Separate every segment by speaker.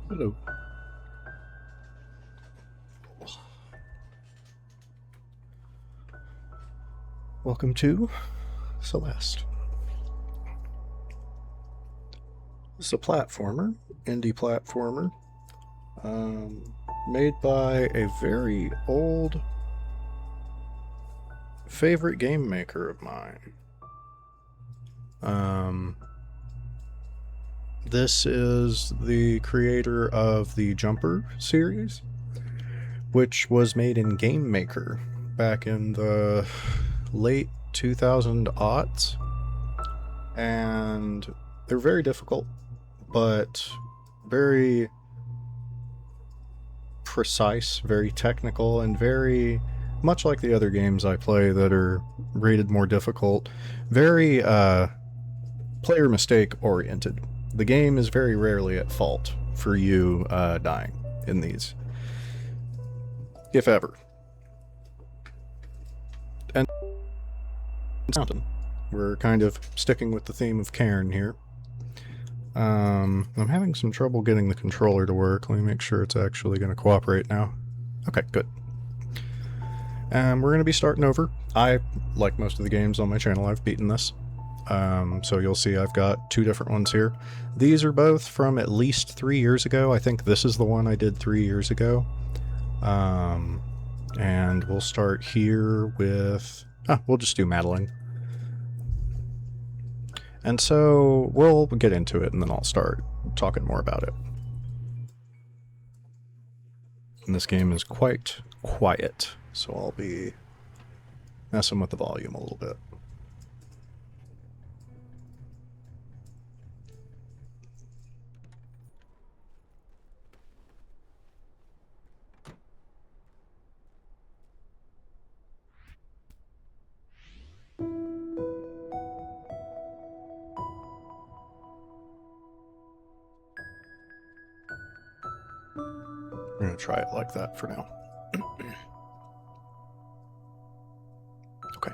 Speaker 1: Hello. Welcome to Celeste. This is a platformer, indie platformer, made by a very old favorite game maker of mine. This is the creator of the Jumper series, which was made in Game Maker back in the late 2000s, and they're very difficult, but very precise, very technical, and very much like the other games I play that are rated more difficult, very player mistake oriented. The game is very rarely at fault for you dying in these, if ever. And mountain, we're kind of sticking with the theme of Cairn here. I'm having some trouble getting the controller to work. Let me make sure it's actually going to cooperate now. Okay, good. We're going to be starting over. I, like most of the games on my channel, I've beaten this. So you'll see I've got two different ones here. These are both from at least 3 years ago. I think this is the one I did 3 years ago. And we'll start here with... we'll just do Madeline. And so we'll get into it and then I'll start talking more about it. And this game is quite quiet, so I'll be messing with the volume a little bit. I'm going to try it like that for now. Okay.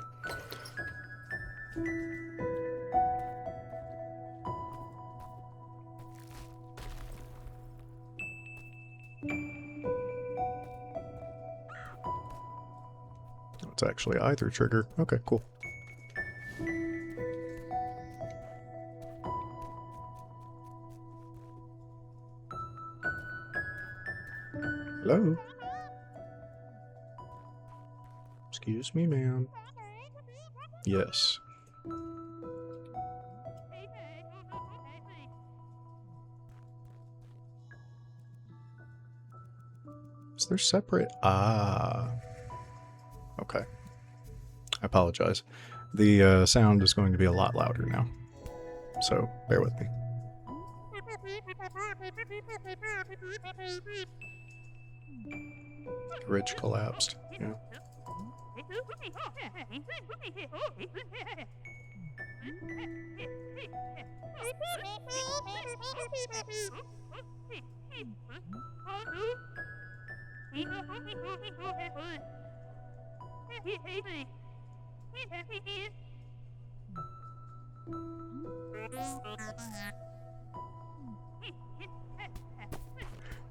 Speaker 1: It's actually either trigger. Okay, cool. Hello? Excuse me, ma'am. Yes. Is there separate? Okay. I apologize. The sound is going to be a lot louder now, so bear with me. Ridge collapsed. Yeah.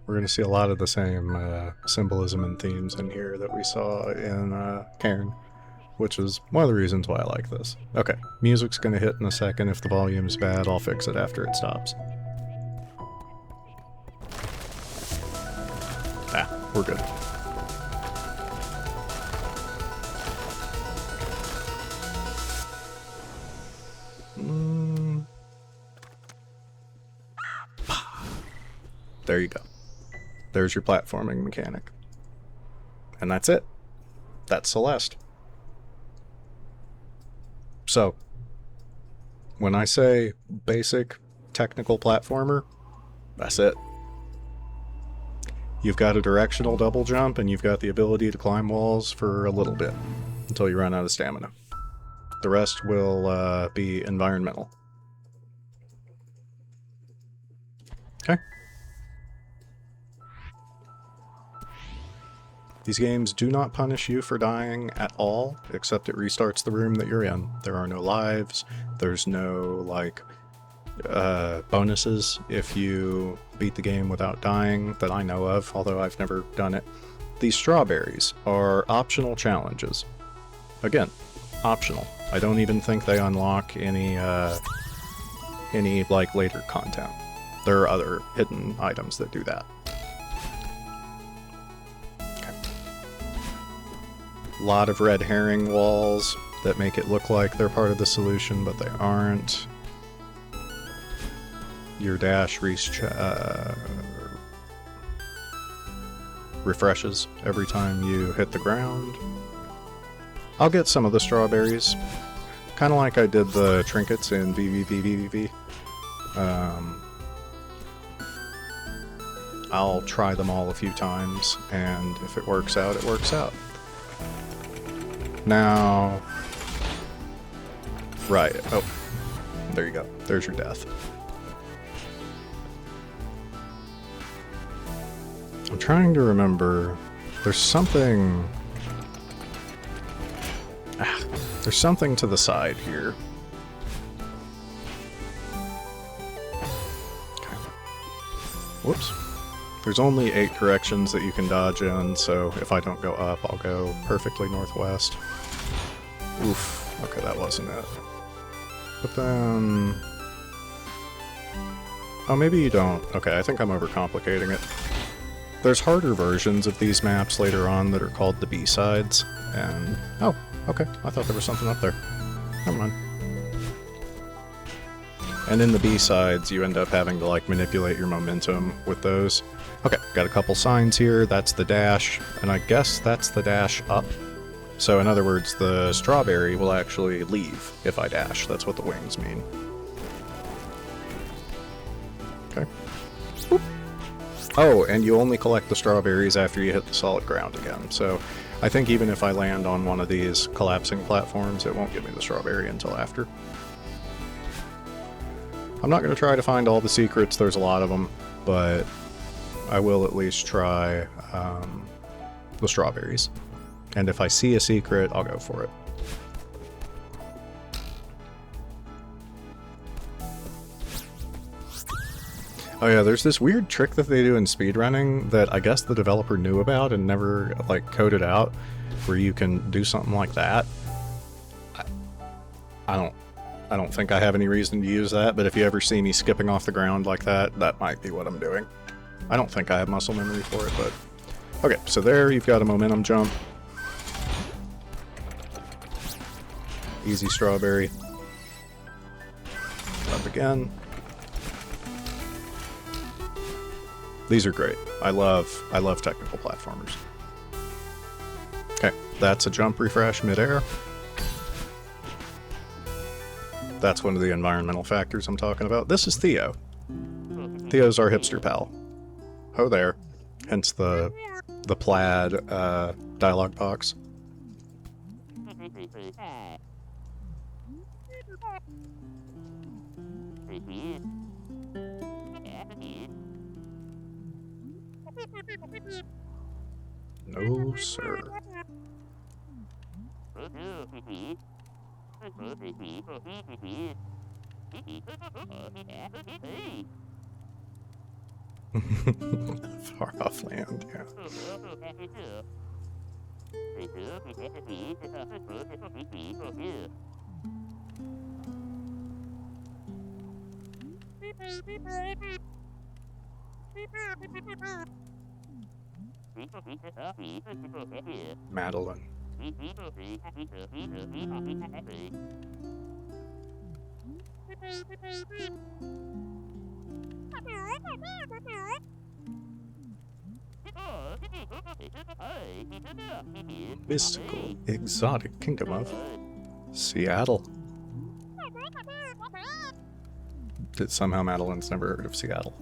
Speaker 1: We're going to see a lot of the same symbolism and themes in here that we saw in Cairn, which is one of the reasons why I like this. Okay, music's going to hit in a second. If the volume's bad, I'll fix it after it stops. We're good. There you go. There's your platforming mechanic. And that's it. That's Celeste. So, when I say basic technical platformer, that's it. You've got a directional double jump, and you've got the ability to climb walls for a little bit, until you run out of stamina. The rest will be environmental. Okay. These games do not punish you for dying at all, except it restarts the room that you're in. There are no lives, there's no, like, bonuses if you beat the game without dying that I know of, although I've never done it. These strawberries are optional challenges. Again, optional. I don't even think they unlock any like later content. There are other hidden items that do that. Okay. A lot of red herring walls that make it look like they're part of the solution, but they aren't. Your dash refreshes every time you hit the ground. I'll get some of the strawberries, kind of like I did the trinkets in VVVVV. I'll try them all a few times, and if it works out, it works out. Now, right, oh, there you go, there's your death. I'm trying to remember, there's something to the side here. Okay. Whoops. There's only 8 directions that you can dodge in, so if I don't go up, I'll go perfectly northwest. Oof. Okay, that wasn't it. But then... oh, maybe you don't. Okay, I think I'm overcomplicating it. There's harder versions of these maps later on that are called the B-sides, and... oh, okay, I thought there was something up there. Never mind. And in the B-sides, you end up having to, like, manipulate your momentum with those. Okay, got a couple signs here. That's the dash, and I guess that's the dash up. So, in other words, the strawberry will actually leave if I dash. That's what the wings mean. Okay. Boop. Oh, and you only collect the strawberries after you hit the solid ground again. So, I think even if I land on one of these collapsing platforms, it won't give me the strawberry until after. I'm not going to try to find all the secrets, there's a lot of them, but I will at least try the strawberries. And if I see a secret, I'll go for it. Oh yeah, there's this weird trick that they do in speedrunning that I guess the developer knew about and never, like, coded out, where you can do something like that. I don't think I have any reason to use that, but if you ever see me skipping off the ground like that, that might be what I'm doing. I don't think I have muscle memory for it, but... okay, so there you've got a momentum jump. Easy strawberry. Up again. These are great. I love technical platformers. Okay, that's a jump refresh midair. That's one of the environmental factors I'm talking about. This is Theo. Theo's our hipster pal. Oh there. Hence the plaid dialogue box. No, sir. Far off land, yeah. Madeline. Mystical, exotic kingdom of Seattle. Did somehow Madeline's never heard of Seattle.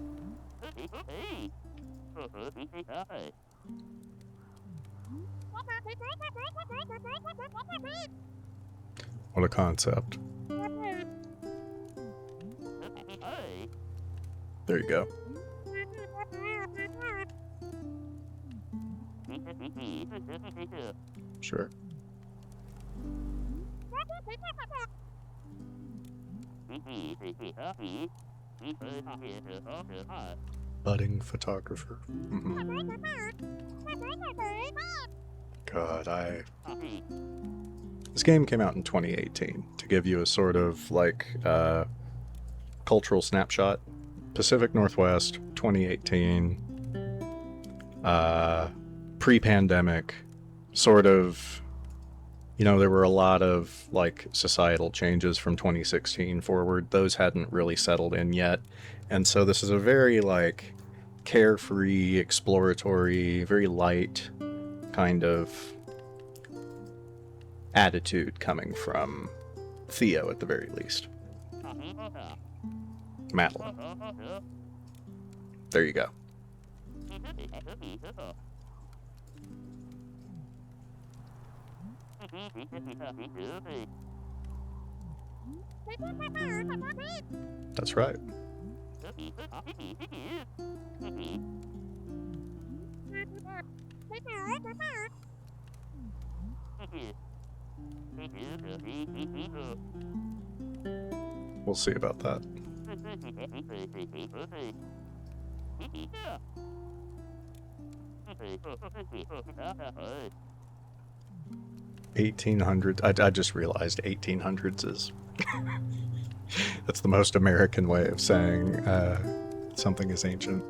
Speaker 1: What a concept. There you go. Sure. Budding photographer. God, This game came out in 2018 to give you a sort of like cultural snapshot. Pacific Northwest, 2018. Pre-pandemic, sort of, you know, there were a lot of like societal changes from 2016 forward. Those hadn't really settled in yet. And so this is a very like carefree, exploratory, very light kind of attitude coming from Theo at the very least. Madeline. There you go. That's right. We'll see about that. 1800s. I just realized 1800s is that's the most American way of saying something is ancient.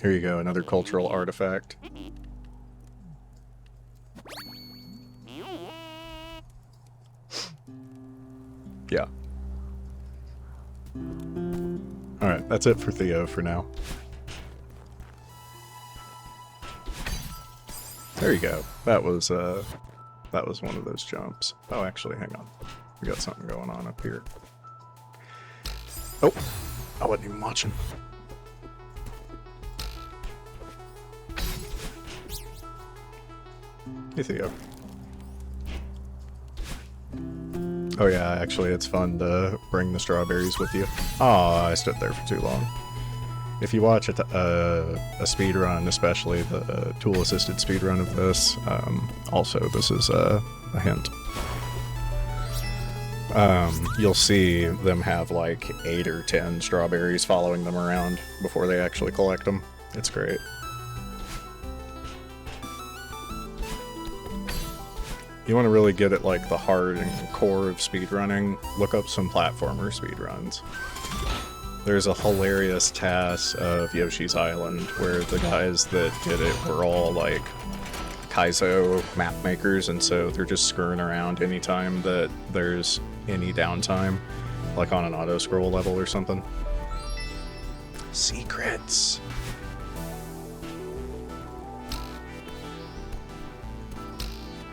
Speaker 1: Here you go, another cultural artifact. Yeah. Alright, that's it for Theo for now. There you go. That was one of those jumps. Oh, actually, hang on. We got something going on up here. Oh, I wasn't even watching. Hey, Theo. Oh yeah, actually it's fun to bring the strawberries with you. Oh, I stood there for too long. If you watch a speedrun, especially the tool-assisted speedrun of this, also this is a hint. You'll see them have like 8 or 10 strawberries following them around before they actually collect them. It's great. You want to really get at like the heart and core of speedrunning, look up some platformer speedruns. There's a hilarious TAS of Yoshi's Island where the guys that did it were all like Kaizo map makers, and so they're just screwing around anytime that there's any downtime, like on an auto-scroll level or something. Secrets!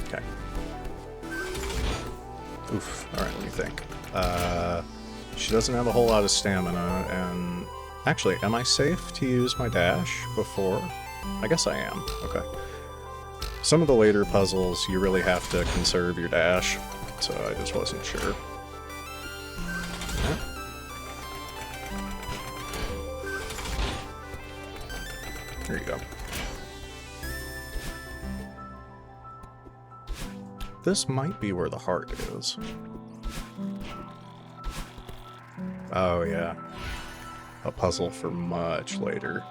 Speaker 1: Okay. Oof. Alright, let me think. She doesn't have a whole lot of stamina, and... Actually, am I safe to use my dash before? I guess I am. Okay. Some of the later puzzles, you really have to conserve your dash, so I just wasn't sure. Yeah. There you go. This might be where the heart is. Oh, yeah. A puzzle for much later.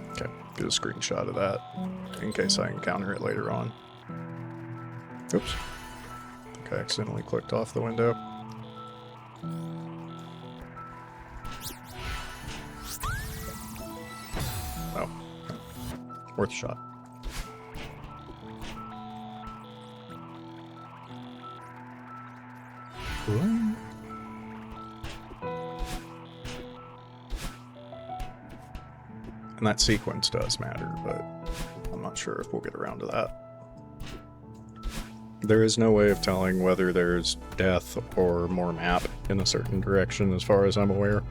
Speaker 1: Okay, get a screenshot of that in case I encounter it later on. Oops. I think I accidentally clicked off the window. Oh. Worth a shot. And that sequence does matter, but I'm not sure if we'll get around to that. There is no way of telling whether there's death or more map in a certain direction as far as I'm aware,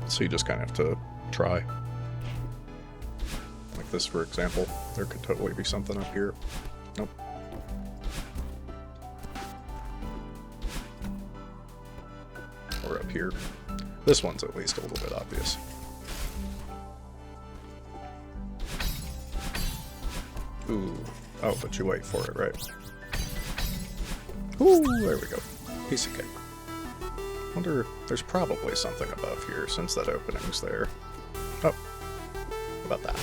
Speaker 1: so you just kind of have to try. Like this, for example. There could totally be something up here. Nope. Or up here. This one's at least a little bit obvious. Ooh. Oh, but you wait for it, right? Ooh, there we go. Piece of cake. Wonder, there's probably something above here since that opening's there. Oh. How about that?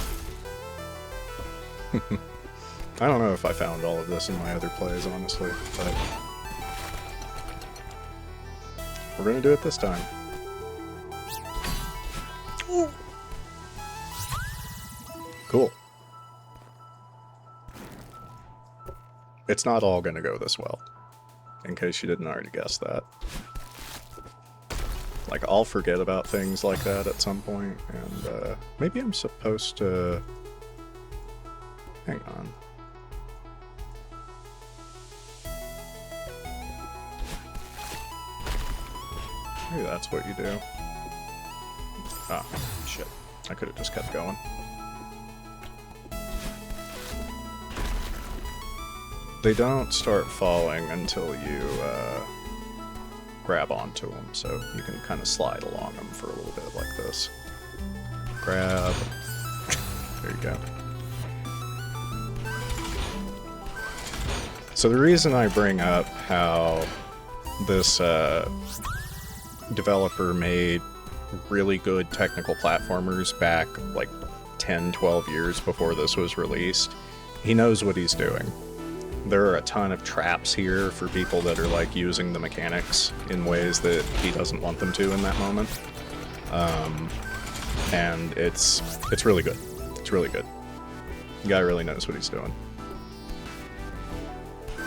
Speaker 1: I don't know if I found all of this in my other plays, honestly, but we're gonna do it this time. Ooh. Cool. It's not all gonna go this well, in case you didn't already guess that. Like, I'll forget about things like that at some point, and maybe I'm supposed to... Hang on. Maybe that's what you do. Ah, shit. I could have just kept going. They don't start falling until you grab onto them, so you can kind of slide along them for a little bit like this. Grab. There you go. So the reason I bring up how this developer made really good technical platformers back like 10, 12 years before this was released, he knows what he's doing. There are a ton of traps here for people that are like using the mechanics in ways that he doesn't want them to in that moment. And it's really good. It's really good. The guy really knows what he's doing.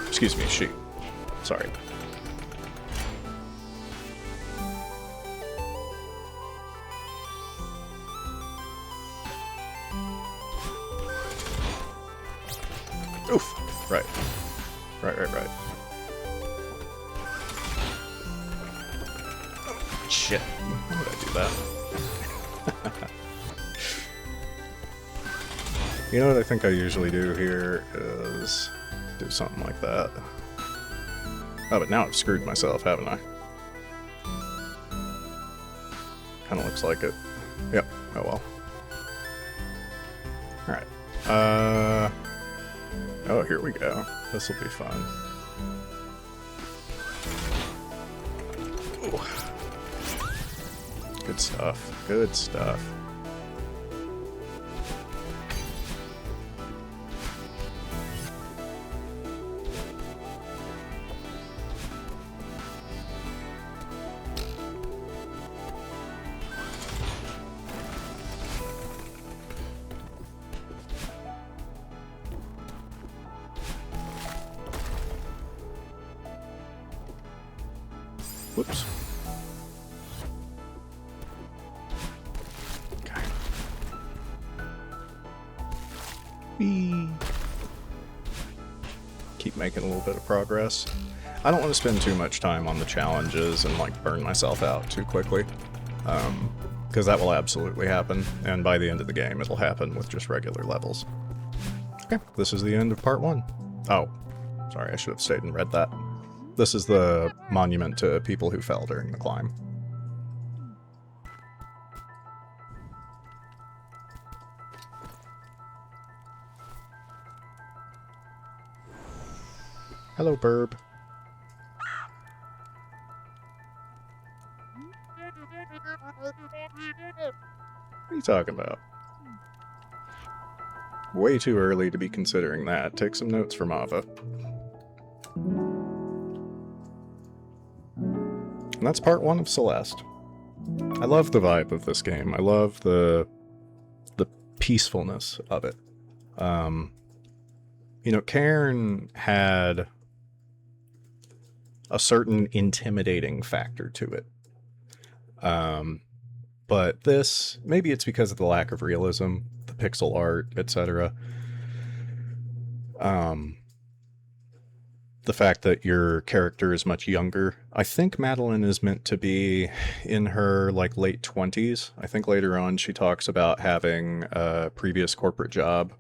Speaker 1: Excuse me, she. Sorry. Oof. Right. Right. Oh, shit. Why would I do that? You know what I think I usually do here is do something like that. Oh, but now I've screwed myself, haven't I? Kinda looks like it. Yep. Oh well. Alright. Oh, here we go. This'll be fun. Ooh. Good stuff. Good stuff. Whoops. Okay. Whee. Keep making a little bit of progress. I don't want to spend too much time on the challenges and like burn myself out too quickly. Because that will absolutely happen, and by the end of the game it'll happen with just regular levels. Okay, this is the end of part 1. Oh, sorry, I should have stayed and read that. This is the monument to people who fell during the climb. Hello, Burb. What are you talking about? Way too early to be considering that. Take some notes from Ava. And that's part 1 of Celeste. I love the vibe of this game. I love the peacefulness of it. You know, Cairn had a certain intimidating factor to it. But this, maybe it's because of the lack of realism, the pixel art, etc. The fact that your character is much younger. I think Madeline is meant to be in her like late 20s. I think later on she talks about having a previous corporate job.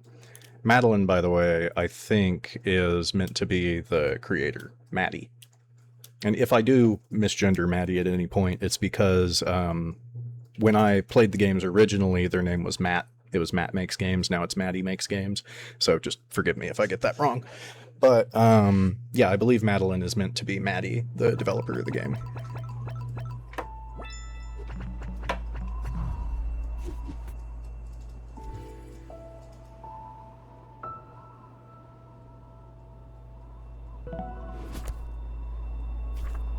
Speaker 1: Madeline, by the way, I think is meant to be the creator, Maddie. And if I do misgender Maddie at any point, it's because when I played the games originally, their name was Matt It was Matt Makes Games. Now it's Maddie Makes Games. So just forgive me if I get that wrong. But yeah, I believe Madeline is meant to be Maddie, the developer of the game.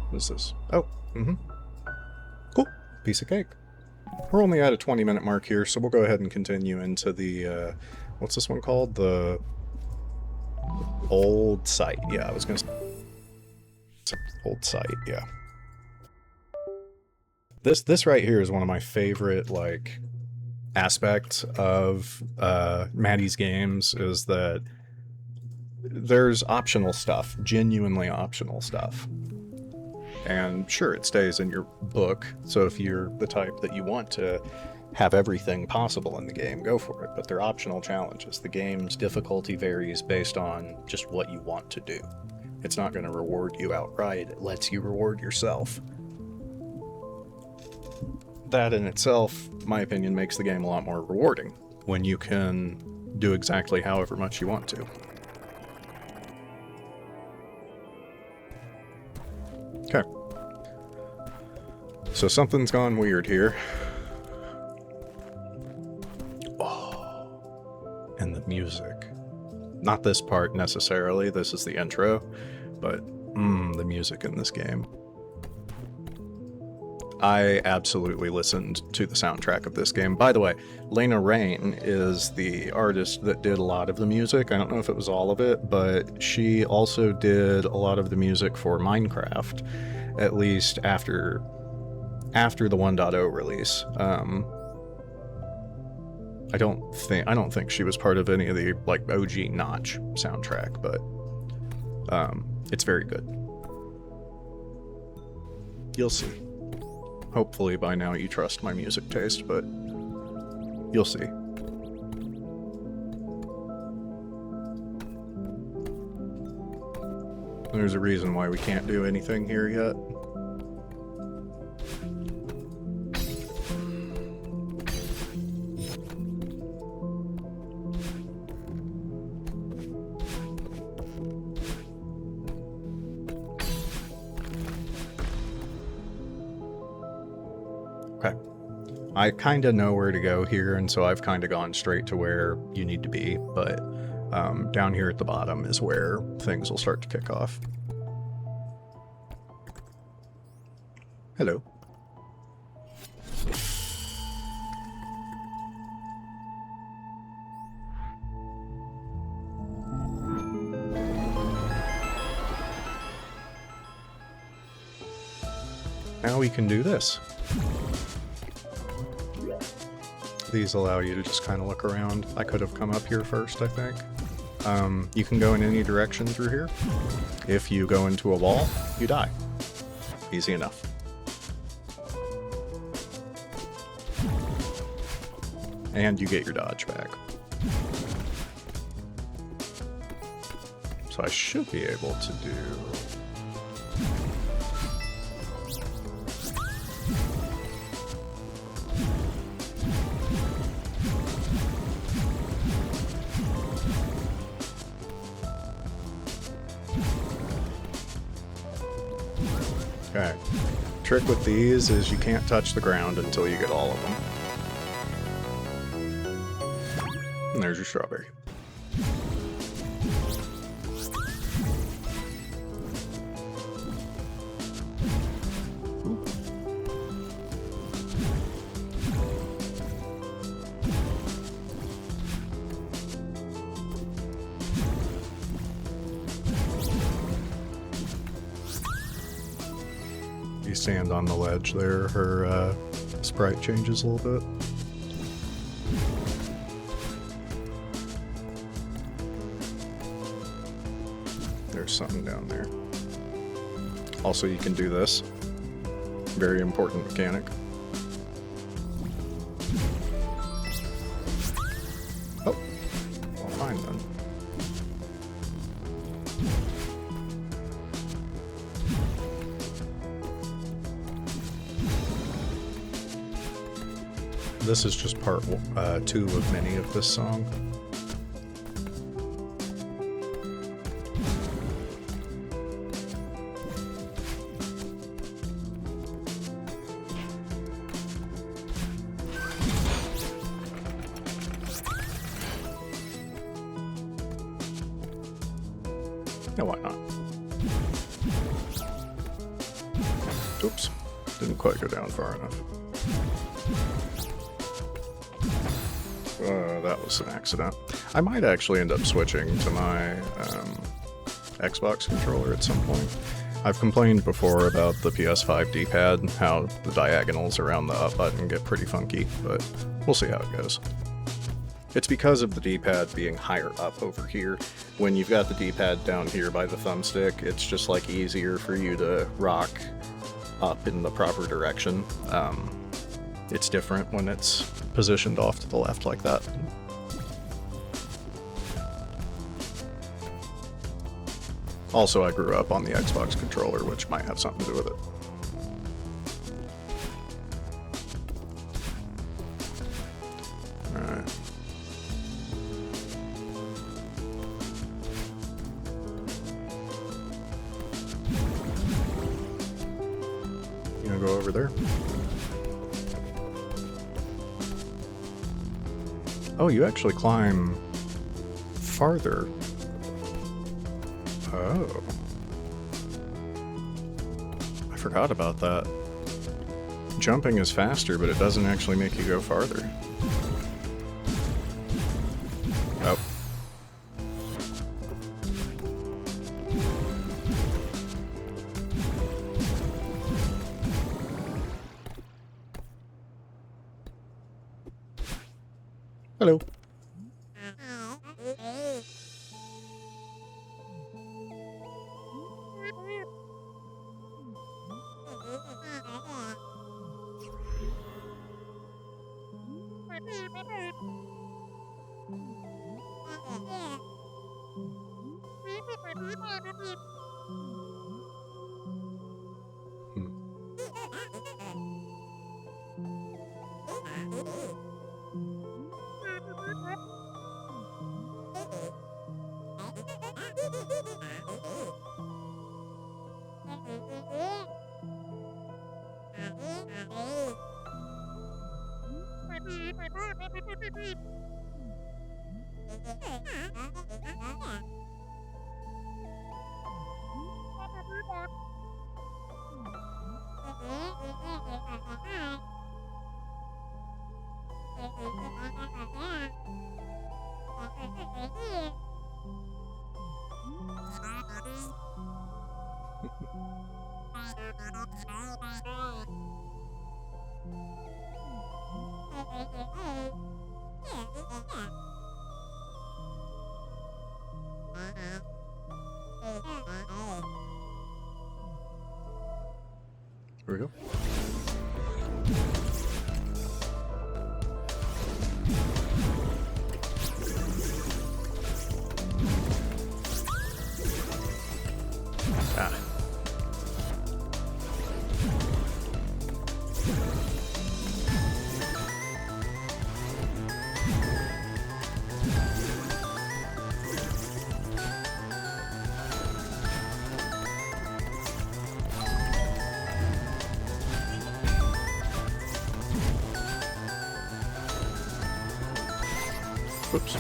Speaker 1: What is this? Oh, cool. Piece of cake. We're only at a 20-minute mark here, so we'll go ahead and continue into the, what's this one called? The old site. Yeah, I was gonna say old site, yeah. This right here is one of my favorite, like, aspects of Maddie's games, is that there's optional stuff, genuinely optional stuff. And sure, it stays in your book, so if you're the type that you want to have everything possible in the game, go for it. But they're optional challenges. The game's difficulty varies based on just what you want to do. It's not going to reward you outright, it lets you reward yourself. That in itself, in my opinion, makes the game a lot more rewarding, when you can do exactly however much you want to. Okay. So something's gone weird here. Oh. And the music. Not this part necessarily, this is the intro, but the music in this game. I absolutely listened to the soundtrack of this game. By the way, Lena Raine is the artist that did a lot of the music. I don't know if it was all of it, but she also did a lot of the music for Minecraft, at least after the 1.0 release. I don't think she was part of any of the like OG Notch soundtrack, but it's very good. You'll see. Hopefully by now you trust my music taste, but you'll see. There's a reason why we can't do anything here yet. Okay. I kind of know where to go here, and so I've kind of gone straight to where you need to be, but down here at the bottom is where things will start to kick off. Hello. Now we can do this. These allow you to just kind of look around. I could have come up here first, I think. You can go in any direction through here. If you go into a wall, you die. Easy enough. And you get your dodge back. So I should be able to do... Okay. Trick with these is you can't touch the ground until you get all of them. And there's your strawberry. You stand on the ledge there, her sprite changes a little bit. There's something down there. Also, you can do this. Very important mechanic. Oh, well, fine then. This is just part 2 of many of this song. Yeah, why not? Oops, didn't quite go down far enough. That was an accident. I might actually end up switching to my Xbox controller at some point. I've complained before about the PS5 D-pad, how the diagonals around the up button get pretty funky, but we'll see how it goes. It's because of the D-pad being higher up over here. When you've got the D-pad down here by the thumbstick, it's just like easier for you to rock up in the proper direction. It's different when it's positioned off to the left like that. Also, I grew up on the Xbox controller, which might have something to do with it. Alright. You gonna go over there? Oh, you actually climb farther. Oh. I forgot about that. Jumping is faster, but it doesn't actually make you go farther. Oh. Hello. Here we go. Ah. Oops.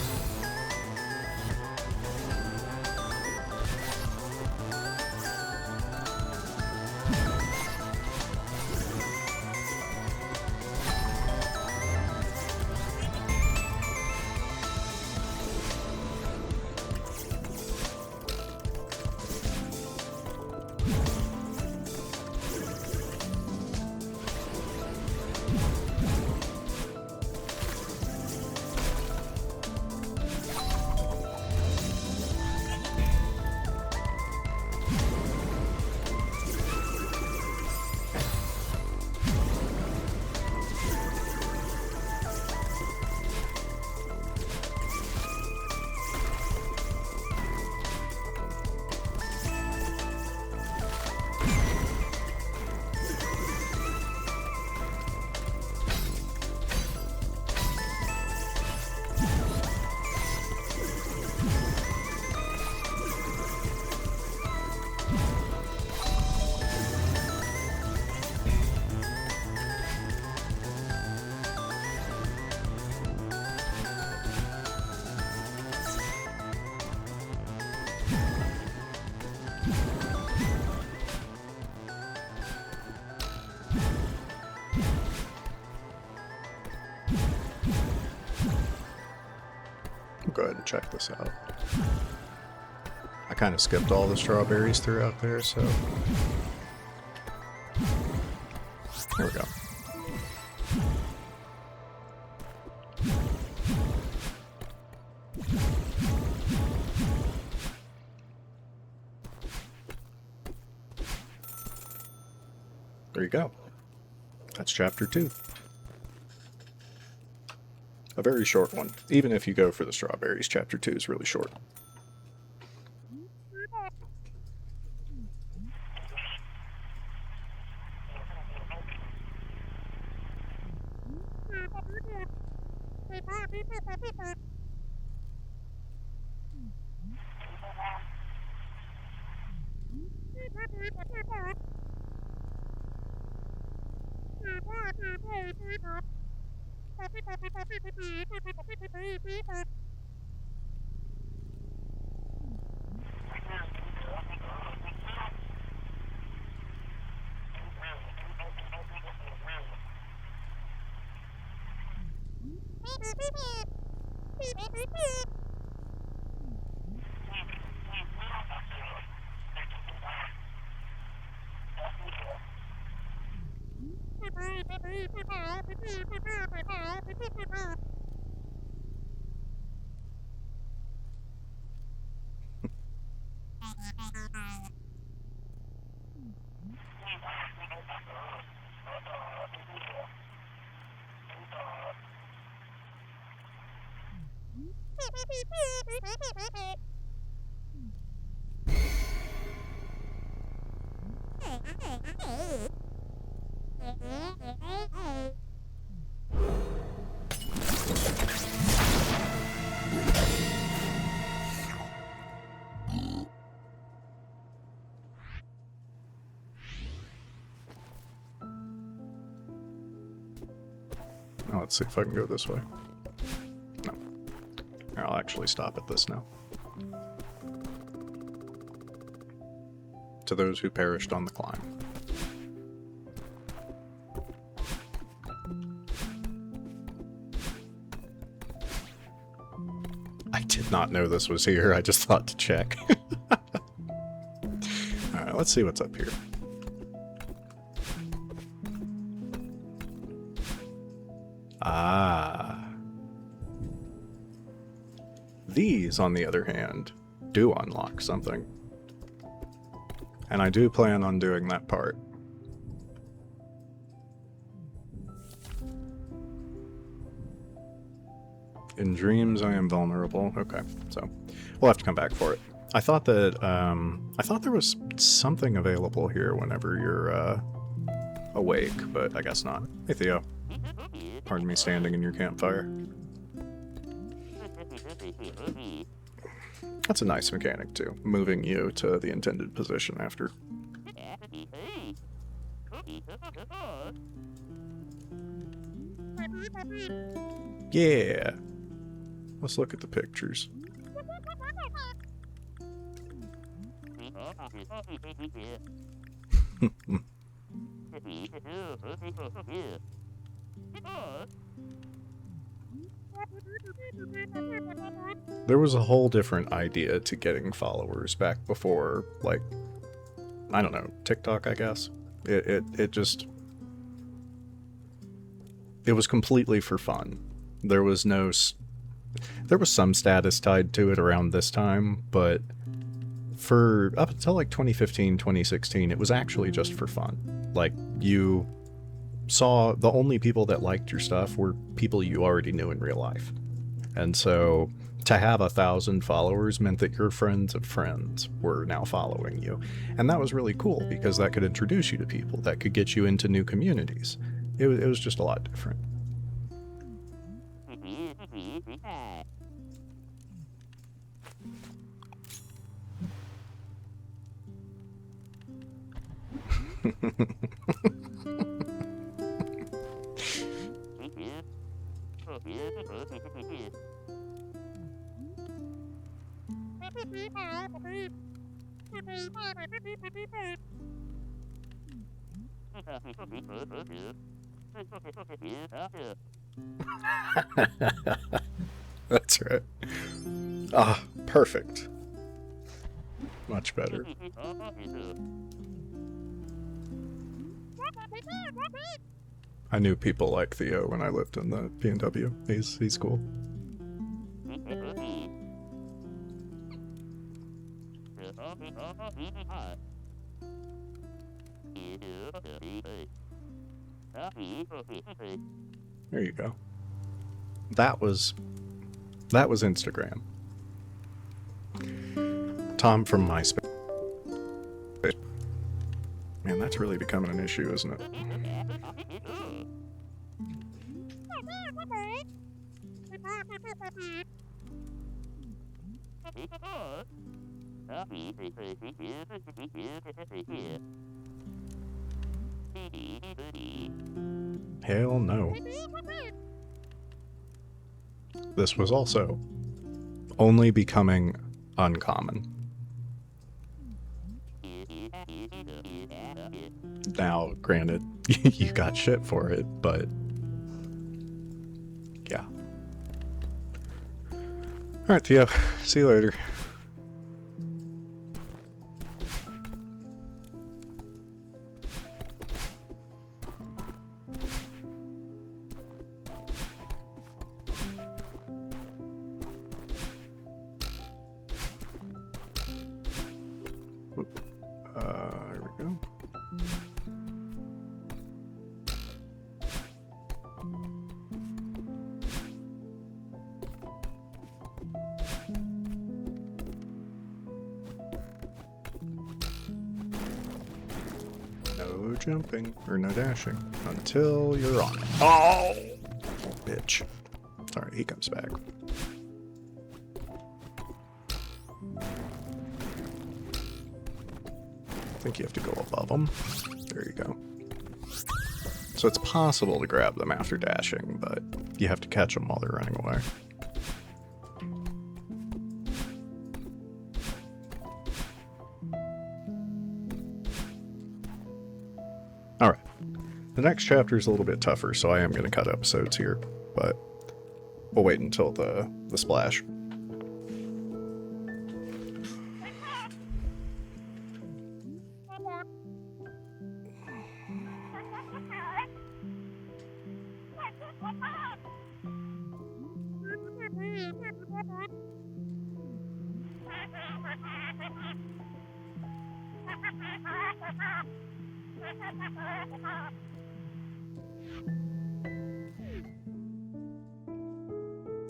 Speaker 1: check this out. I kind of skipped all the strawberries throughout there, so... Here we go. There you go. That's chapter 2. A very short one. Even if you go for the strawberries, chapter 2 is really short. Now let's see if I can go this way. No. I'll actually stop at this now. To those who perished on the climb. I did not know this was here, I just thought to check. Alright, let's see what's up here. Ah. These, on the other hand, do unlock something. And I do plan on doing that part. In dreams, I am vulnerable. Okay, so we'll have to come back for it. I thought that there was something available here whenever you're awake, but I guess not. Hey Theo, pardon me standing in your campfire. That's a nice mechanic too, moving you to the intended position after. Yeah. Let's look at the pictures. There was a whole different idea to getting followers back before, like, I don't know, TikTok, I guess. It just... It was completely for fun. There was no... There was some status tied to it around this time, but for up until like 2015, 2016, it was actually just for fun. Like, you saw the only people that liked your stuff were people you already knew in real life. And so to have 1,000 followers meant that your friends of friends were now following you. And that was really cool because that could introduce you to people, that could get you into new communities. It was just a lot different. That's right. Ah, perfect. Much better. I knew people like Theo when I lived in the B&W. He's cool. There you go. That was Instagram. Tom from MySpace. Man, that's really becoming an issue, isn't it? Hell no. This was also only becoming uncommon. Now, granted, you got shit for it, but yeah. Alright, Theo. See you later. Here we go. No jumping, or no dashing, until you're on it. Oh! Bitch. Alright, he comes back. I think you have to go above them. There you go. So it's possible to grab them after dashing, but you have to catch them while they're running away. Alright. The next chapter is a little bit tougher, so I am going to cut episodes here, but we'll wait until the splash.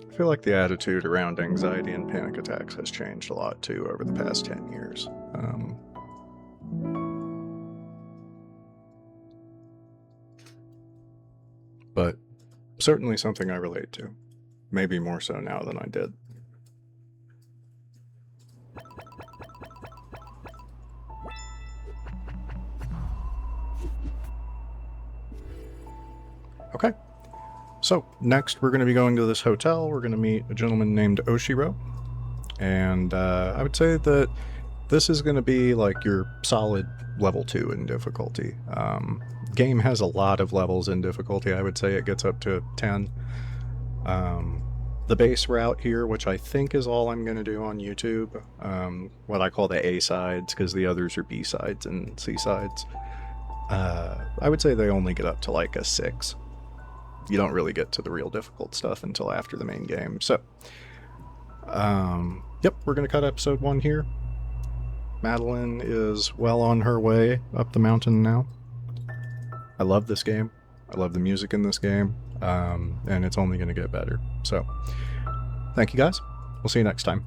Speaker 1: I feel like the attitude around anxiety and panic attacks has changed a lot too over the past 10 years. But certainly something I relate to. Maybe more so now than I did. Okay. So, next we're going to be going to this hotel. We're going to meet a gentleman named Oshiro. And I would say that this is going to be like your solid level 2 in difficulty. Game has a lot of levels in difficulty. I would say it gets up to 10. The base route here, which I think is all I'm going to do on YouTube, what I call the A sides, because the others are B sides and C sides, I would say they only get up to like a 6. You don't really get to the real difficult stuff until after the main game. So, yep, we're going to cut episode 1 here. Madeline is well on her way up the mountain now. I love this game. I love the music in this game. And it's only going to get better. So, thank you guys. We'll see you next time.